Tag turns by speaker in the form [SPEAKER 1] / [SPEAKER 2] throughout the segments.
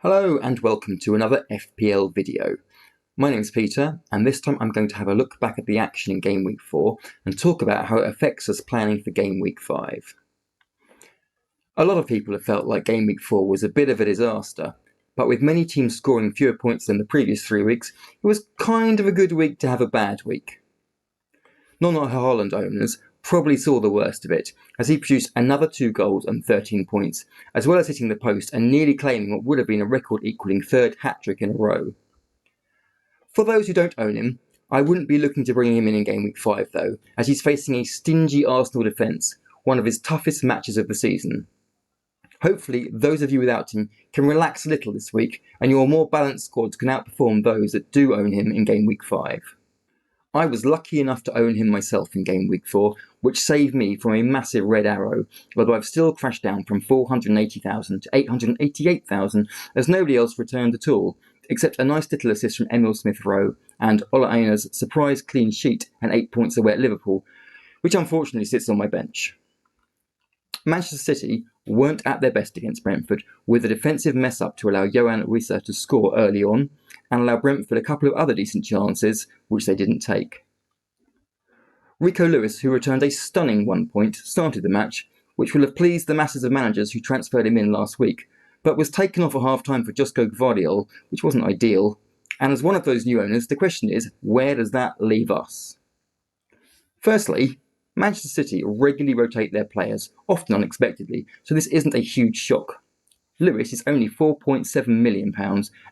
[SPEAKER 1] Hello and welcome to another FPL video. My name is Peter, and this time I'm going to have a look back at the action in Game Week 4 and talk about how it affects us planning for Game Week 5. A lot of people have felt like Game Week 4 was a bit of a disaster, but with many teams scoring fewer points than the previous 3 weeks, it was kind of a good week to have a bad week. Non-Haaland owners probably saw the worst of it, as he produced another 2 goals and 13 points, as well as hitting the post and nearly claiming what would have been a record-equalling third hat-trick in a row. For those who don't own him, I wouldn't be looking to bring him in Game Week 5 though, as he's facing a stingy Arsenal defence, one of his toughest matches of the season. Hopefully, those of you without him can relax a little this week, and your more balanced squads can outperform those that do own him in Game Week 5. I was lucky enough to own him myself in Game Week 4, which saved me from a massive red arrow, although I've still crashed down from 480,000 to 888,000 as nobody else returned at all, except a nice little assist from Emil Rowe and Ola Aina's surprise clean sheet and 8 points away at Liverpool, which unfortunately sits on my bench. Manchester City weren't at their best against Brentford, with a defensive mess-up to allow Yohan Wissa to score early on, and allow Brentford a couple of other decent chances, which they didn't take. Rico Lewis, who returned a stunning 1 point, started the match, which will have pleased the masses of managers who transferred him in last week, but was taken off at half-time for Josko Gvardiol, which wasn't ideal, and as one of those new owners, the question is, where does that leave us? Firstly, Manchester City regularly rotate their players, often unexpectedly, so this isn't a huge shock. Lewis is only £4.7 million,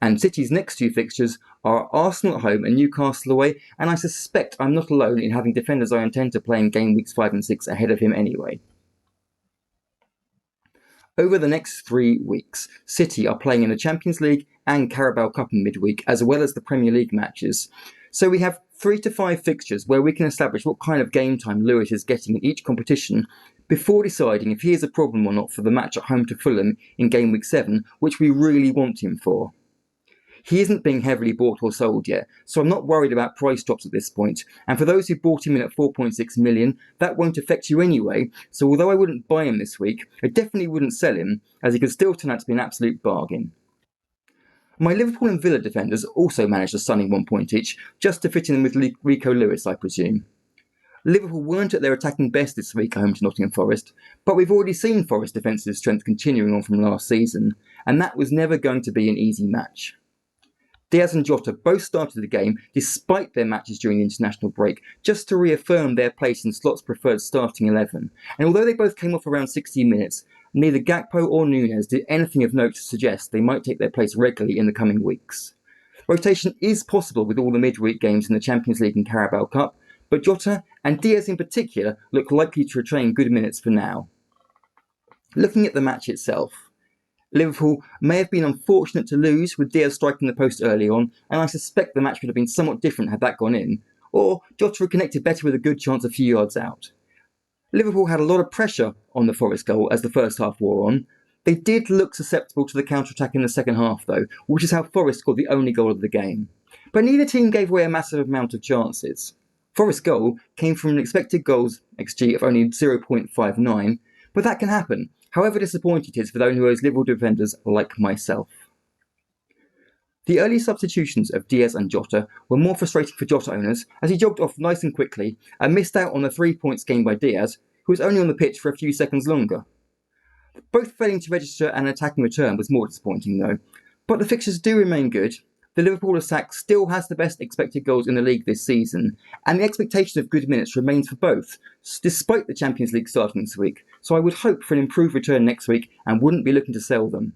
[SPEAKER 1] and City's next 2 fixtures are Arsenal at home and Newcastle away, and I suspect I'm not alone in having defenders I intend to play in Game Weeks 5 and 6 ahead of him anyway. Over the next 3 weeks, City are playing in the Champions League and Carabao Cup in midweek, as well as the Premier League matches. So we have 3 to 5 fixtures where we can establish what kind of game time Lewis is getting in each competition before deciding if he is a problem or not for the match at home to Fulham in Game Week 7, which we really want him for. He isn't being heavily bought or sold yet, so I'm not worried about price drops at this point, and for those who bought him in at 4.6 million, that won't affect you anyway, so although I wouldn't buy him this week, I definitely wouldn't sell him, as he could still turn out to be an absolute bargain. My Liverpool and Villa defenders also managed a stunning 1 point each, just to fit in with Rico Lewis, I presume. Liverpool weren't at their attacking best this week at home to Nottingham Forest, but we've already seen Forest's defensive strength continuing on from last season, and that was never going to be an easy match. Diaz and Jota both started the game despite their matches during the international break, just to reaffirm their place in Slot's preferred starting 11, and although they both came off around 60 minutes, neither Gakpo or Núñez did anything of note to suggest they might take their place regularly in the coming weeks. Rotation is possible with all the midweek games in the Champions League and Carabao Cup, but Jota and Diaz in particular look likely to retain good minutes for now. Looking at the match itself, Liverpool may have been unfortunate to lose with Diaz striking the post early on, and I suspect the match would have been somewhat different had that gone in, or Jota connected better with a good chance a few yards out. Liverpool had a lot of pressure on the Forest goal as the first half wore on. They did look susceptible to the counter-attack in the second half though, which is how Forest scored the only goal of the game. But neither team gave away a massive amount of chances. Forest's goal came from an expected goals XG of only 0.59, but that can happen, however disappointing it is for those who owes Liverpool defenders like myself. The early substitutions of Diaz and Jota were more frustrating for Jota owners, as he jogged off nice and quickly and missed out on the 3 points gained by Diaz, who was only on the pitch for a few seconds longer. Both failing to register an attacking return was more disappointing though, but the fixtures do remain good. The Liverpool attack still has the best expected goals in the league this season, and the expectation of good minutes remains for both, despite the Champions League starting this week, so I would hope for an improved return next week and wouldn't be looking to sell them.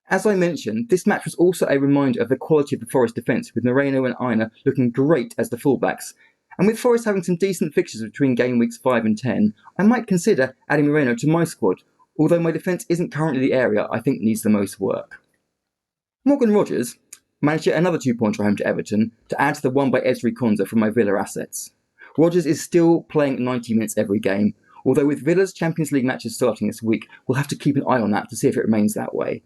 [SPEAKER 1] As I mentioned, this match was also a reminder of the quality of the Forest defence, with Moreno and Aina looking great as the fullbacks, and with Forest having some decent fixtures between game weeks 5 and 10, I might consider adding Moreno to my squad, although my defence isn't currently the area I think needs the most work. Morgan Rogers managed yet another 2-pointer home to Everton to add to the one by Ezri Konsa from my Villa assets. Rogers is still playing 90 minutes every game, although with Villa's Champions League matches starting this week, we'll have to keep an eye on that to see if it remains that way.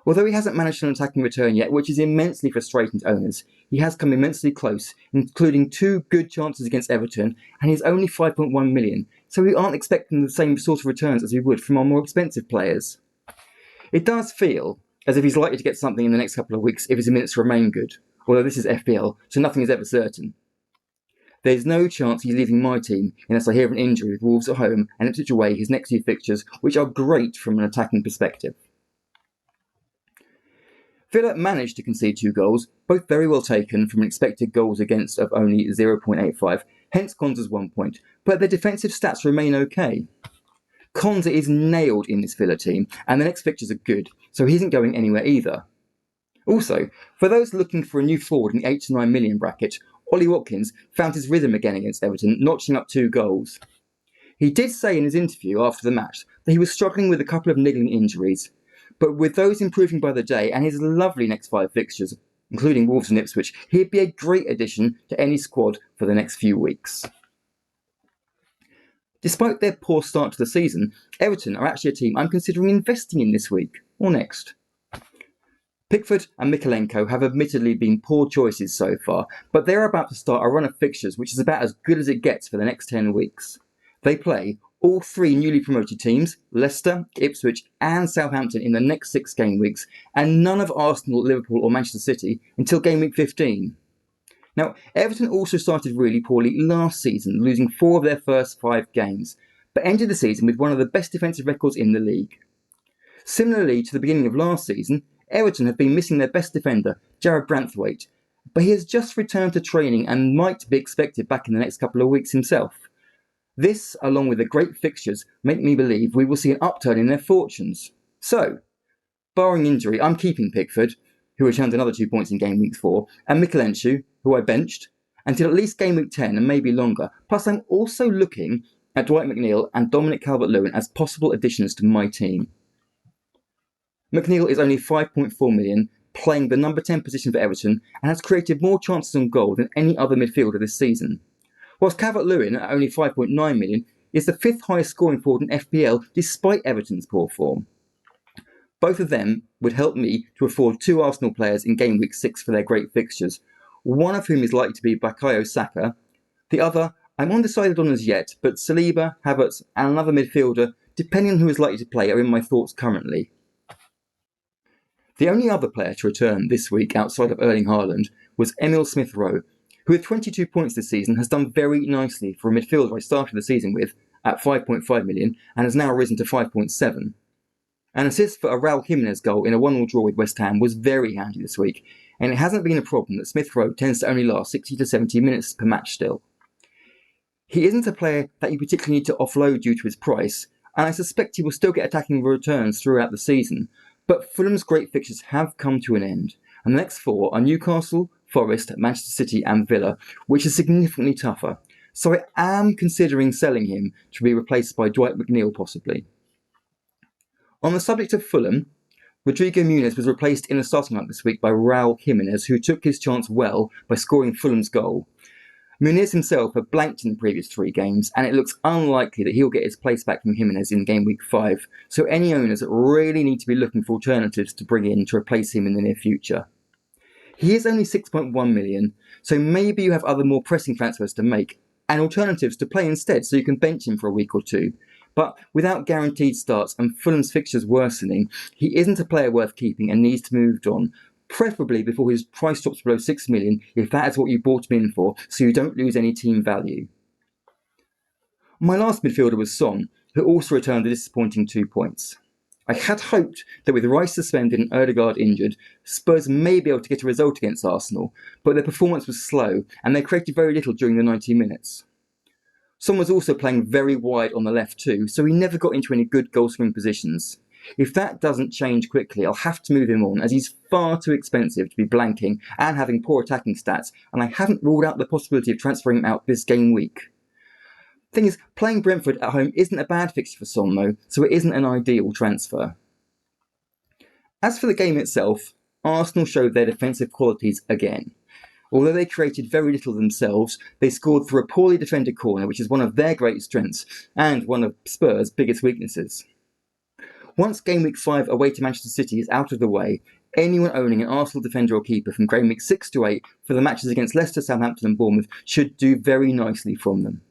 [SPEAKER 1] Although he hasn't managed an attacking return yet, which is immensely frustrating to owners, he has come immensely close, including 2 good chances against Everton, and he's only 5.1 million, so we aren't expecting the same sort of returns as we would from our more expensive players. It does feel as if he's likely to get something in the next couple of weeks if his minutes remain good, although this is FPL, so nothing is ever certain. There's no chance he's leaving my team unless I hear of an injury with Wolves at home and Ipswich away his next few fixtures, which are great from an attacking perspective. Villa managed to concede 2 goals, both very well taken from an expected goals against of only 0.85, hence Konsa's 1 point, but their defensive stats remain okay. Konsa is nailed in this Villa team, and the next fixtures are good, so he isn't going anywhere either. Also, for those looking for a new forward in the 8 to 9 million bracket, Ollie Watkins found his rhythm again against Everton, notching up 2 goals. He did say in his interview after the match that he was struggling with a couple of niggling injuries, but with those improving by the day and his lovely next 5 fixtures, including Wolves and Ipswich, he'd be a great addition to any squad for the next few weeks. Despite their poor start to the season, Everton are actually a team I'm considering investing in this week, or next. Pickford and Mykolenko have admittedly been poor choices so far, but they're about to start a run of fixtures which is about as good as it gets for the next 10 weeks. They play all 3 newly promoted teams, Leicester, Ipswich and Southampton in the next 6 game weeks, and none of Arsenal, Liverpool or Manchester City until game week 15. Now, Everton also started really poorly last season, losing 4 of their first 5 games, but ended the season with one of the best defensive records in the league. Similarly to the beginning of last season, Everton have been missing their best defender, Jared Branthwaite, but he has just returned to training and might be expected back in the next couple of weeks himself. This, along with the great fixtures, make me believe we will see an upturn in their fortunes. So, barring injury, I'm keeping Pickford, who returned another 2 points in game week 4, and Mykolenko, who I benched, until at least game week 10 and maybe longer. Plus, I'm also looking at Dwight McNeil and Dominic Calvert-Lewin as possible additions to my team. McNeil is only 5.4 million, playing the number 10 position for Everton, and has created more chances on goal than any other midfielder this season. Whilst Calvert-Lewin, at only 5.9 million, is the 5th highest scoring forward in FPL despite Everton's poor form. Both of them would help me to afford 2 Arsenal players in game week 6 for their great fixtures, one of whom is likely to be Bukayo Saka. The other I'm undecided on as yet, but Saliba, Havertz and another midfielder, depending on who is likely to play, are in my thoughts currently. The only other player to return this week outside of Erling Haaland was Emil Smith-Rowe, who with 22 points this season has done very nicely for a midfielder I started the season with at 5.5 million and has now risen to 5.7. An assist for a Raul Jimenez goal in a 1-1 draw with West Ham was very handy this week, and it hasn't been a problem that Smith-Rowe tends to only last 60 to 70 minutes per match still. He isn't a player that you particularly need to offload due to his price, and I suspect he will still get attacking returns throughout the season, but Fulham's great fixtures have come to an end, and the next 4 are Newcastle, Forest, Manchester City and Villa, which is significantly tougher, so I am considering selling him to be replaced by Dwight McNeil possibly. On the subject of Fulham, Rodrigo Mendes was replaced in the starting lineup this week by Raul Jimenez, who took his chance well by scoring Fulham's goal. Mendes himself had blanked in the previous 3 games, and it looks unlikely that he'll get his place back from Jimenez in game week 5, so any owners really need to be looking for alternatives to bring in to replace him in the near future. He is only 6.1 million, so maybe you have other more pressing transfers to make, and alternatives to play instead so you can bench him for a week or 2. But without guaranteed starts and Fulham's fixtures worsening, he isn't a player worth keeping and needs to be moved on, preferably before his price drops below 6 million if that is what you bought him in for, so you don't lose any team value. My last midfielder was Son, who also returned a disappointing 2 points. I had hoped that with Rice suspended and Ødegaard injured, Spurs may be able to get a result against Arsenal, but their performance was slow and they created very little during the 90 minutes. Son was also playing very wide on the left too, so he never got into any good goal-scoring positions. If that doesn't change quickly, I'll have to move him on, as he's far too expensive to be blanking and having poor attacking stats, and I haven't ruled out the possibility of transferring him out this game week. Thing is, playing Brentford at home isn't a bad fixture for Son though, so it isn't an ideal transfer. As for the game itself, Arsenal showed their defensive qualities again. Although they created very little themselves, they scored through a poorly defended corner, which is one of their great strengths, and one of Spurs' biggest weaknesses. Once Game Week 5 away to Manchester City is out of the way, anyone owning an Arsenal defender or keeper from Game Week 6 to 8 for the matches against Leicester, Southampton and Bournemouth should do very nicely from them.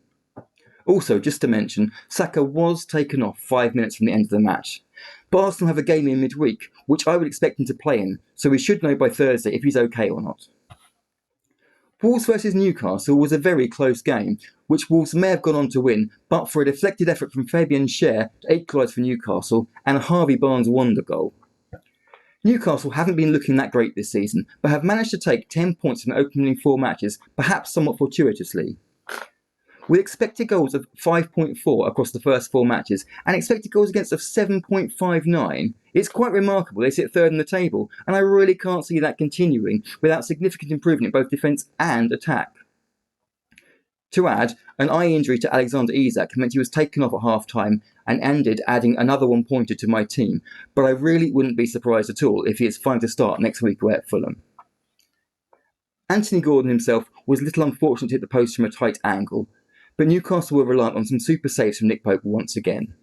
[SPEAKER 1] Also, just to mention, Saka was taken off 5 minutes from the end of the match. But Arsenal have a game in midweek, which I would expect him to play in, so we should know by Thursday if he's okay or not. Wolves vs Newcastle was a very close game, which Wolves may have gone on to win, but for a deflected effort from Fabian Schär to equalise for Newcastle and a Harvey Barnes wonder goal. Newcastle haven't been looking that great this season, but have managed to take 10 points from opening 4 matches, perhaps somewhat fortuitously. With expected goals of 5.4 across the first 4 matches and expected goals against of 7.59, it's quite remarkable they sit third in the table, and I really can't see that continuing without significant improvement in both defence and attack. To add, an eye injury to Alexander Isak meant he was taken off at half-time and ended adding another 1-pointer to my team, but I really wouldn't be surprised at all if he is fine to start next week away at Fulham. Anthony Gordon himself was a little unfortunate to hit the post from a tight angle, but Newcastle were reliant on some super saves from Nick Pope once again.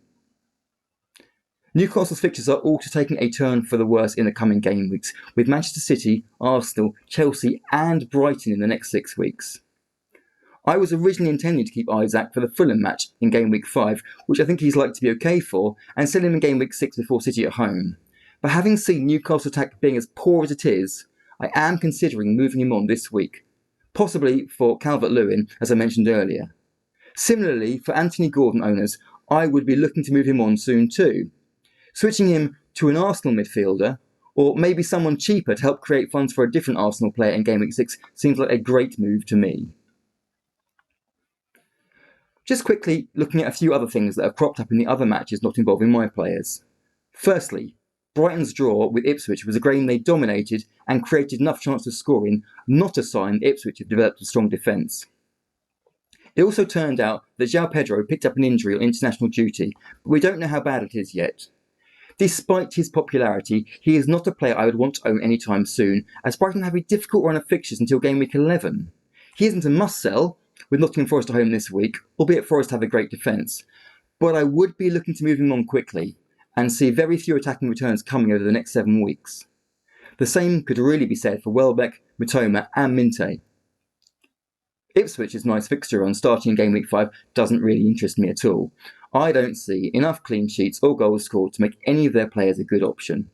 [SPEAKER 1] Newcastle's fixtures are also taking a turn for the worse in the coming game weeks, with Manchester City, Arsenal, Chelsea and Brighton in the next 6 weeks. I was originally intending to keep Isak for the Fulham match in Game Week 5, which I think he's likely to be okay for, and sell him in Game Week 6 before City at home. But having seen Newcastle's attack being as poor as it is, I am considering moving him on this week, possibly for Calvert-Lewin, as I mentioned earlier. Similarly, for Anthony Gordon owners, I would be looking to move him on soon too. Switching him to an Arsenal midfielder, or maybe someone cheaper to help create funds for a different Arsenal player in Game Week 6 seems like a great move to me. Just quickly looking at a few other things that have cropped up in the other matches not involving my players. Firstly, Brighton's draw with Ipswich was a game they dominated and created enough chance of scoring, not a sign Ipswich have developed a strong defence. It also turned out that João Pedro picked up an injury on international duty, but we don't know how bad it is yet. Despite his popularity, he is not a player I would want to own anytime soon, as Brighton have a difficult run of fixtures until Game Week 11. He isn't a must-sell, with Nottingham Forest at home this week, albeit Forest have a great defence, but I would be looking to move him on quickly, and see very few attacking returns coming over the next 7 weeks. The same could really be said for Welbeck, Mitoma and Minte. Ipswich's nice fixture on starting in Game Week 5 doesn't really interest me at all. I don't see enough clean sheets or goals scored to make any of their players a good option.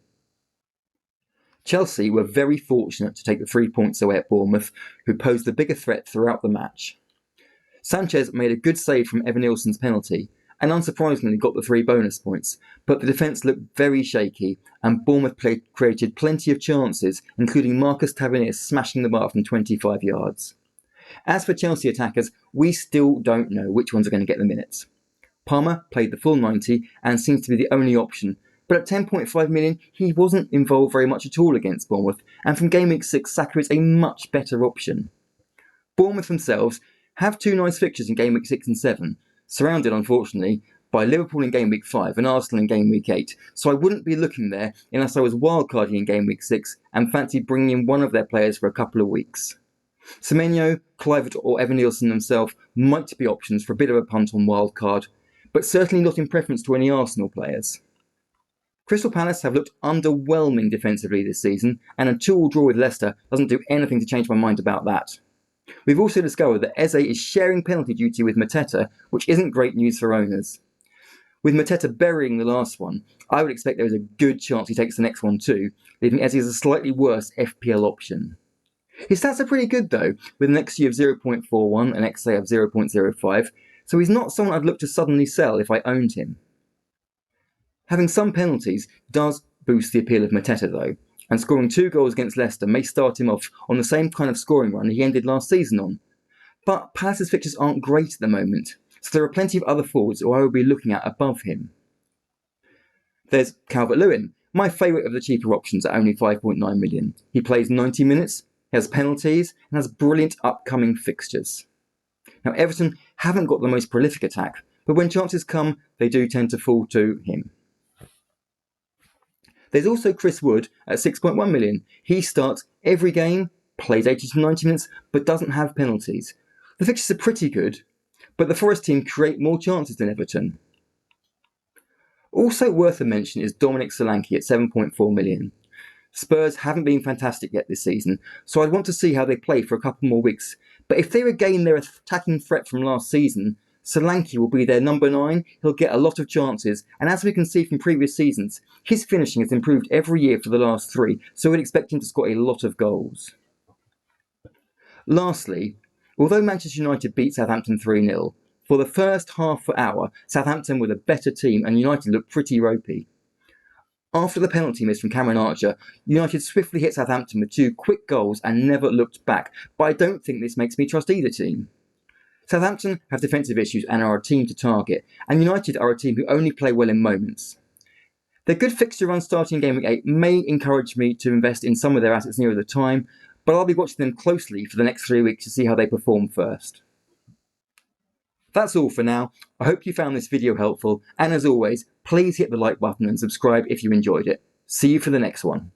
[SPEAKER 1] Chelsea were very fortunate to take the 3 points away at Bournemouth, who posed the bigger threat throughout the match. Sanchez made a good save from Evanilson's penalty, and unsurprisingly got the 3 bonus points, but the defence looked very shaky, and Bournemouth created plenty of chances, including Marcus Tavernier smashing the bar from 25 yards. As for Chelsea attackers, we still don't know which ones are going to get the minutes. Palmer played the full 90 and seems to be the only option, but at 10.5 million he wasn't involved very much at all against Bournemouth, and from Game Week 6 Saka is a much better option. Bournemouth themselves have 2 nice fixtures in Game Week 6 and 7, surrounded unfortunately by Liverpool in Game Week 5 and Arsenal in Game Week 8, so I wouldn't be looking there unless I was wildcarding in Game Week 6 and fancied bringing in one of their players for a couple of weeks. Semenyo, Kluivert or Evanilson themselves might be options for a bit of a punt on wildcard, but certainly not in preference to any Arsenal players. Crystal Palace have looked underwhelming defensively this season, and a 2-2 draw with Leicester doesn't do anything to change my mind about that. We've also discovered that Eze is sharing penalty duty with Mateta, which isn't great news for owners. With Mateta burying the last one, I would expect there is a good chance he takes the next one too, leaving Eze as a slightly worse FPL option. His stats are pretty good though, with an XG of 0.41 and XA of 0.05, so he's not someone I'd look to suddenly sell if I owned him. Having some penalties does boost the appeal of Mateta though, and scoring 2 goals against Leicester may start him off on the same kind of scoring run he ended last season on. But Palace's fixtures aren't great at the moment, so there are plenty of other forwards who I will be looking at above him. There's Calvert-Lewin, my favourite of the cheaper options at only 5.9 million. He plays 90 minutes, he has penalties, and has brilliant upcoming fixtures. Now Everton haven't got the most prolific attack, but when chances come, they do tend to fall to him. There's also Chris Wood at 6.1 million. He starts every game, plays 80 to 90 minutes, but doesn't have penalties. The fixtures are pretty good, but the Forest team create more chances than Everton. Also worth a mention is Dominic Solanke at 7.4 million. Spurs haven't been fantastic yet this season, so I'd want to see how they play for a couple more weeks, but if they regain their attacking threat from last season, Solanke will be their number 9, he'll get a lot of chances, and as we can see from previous seasons, his finishing has improved every year for the last 3, so we'd expect him to score a lot of goals. Lastly, although Manchester United beat Southampton 3-0, for the first half hour, Southampton were the better team and United looked pretty ropey. After the penalty miss from Cameron Archer, United swiftly hit Southampton with 2 quick goals and never looked back, but I don't think this makes me trust either team. Southampton have defensive issues and are a team to target, and United are a team who only play well in moments. Their good fixture run starting Game Week 8 may encourage me to invest in some of their assets nearer the time, but I'll be watching them closely for the next 3 weeks to see how they perform first. That's all for now. I hope you found this video helpful, and as always, please hit the like button and subscribe if you enjoyed it. See you for the next one.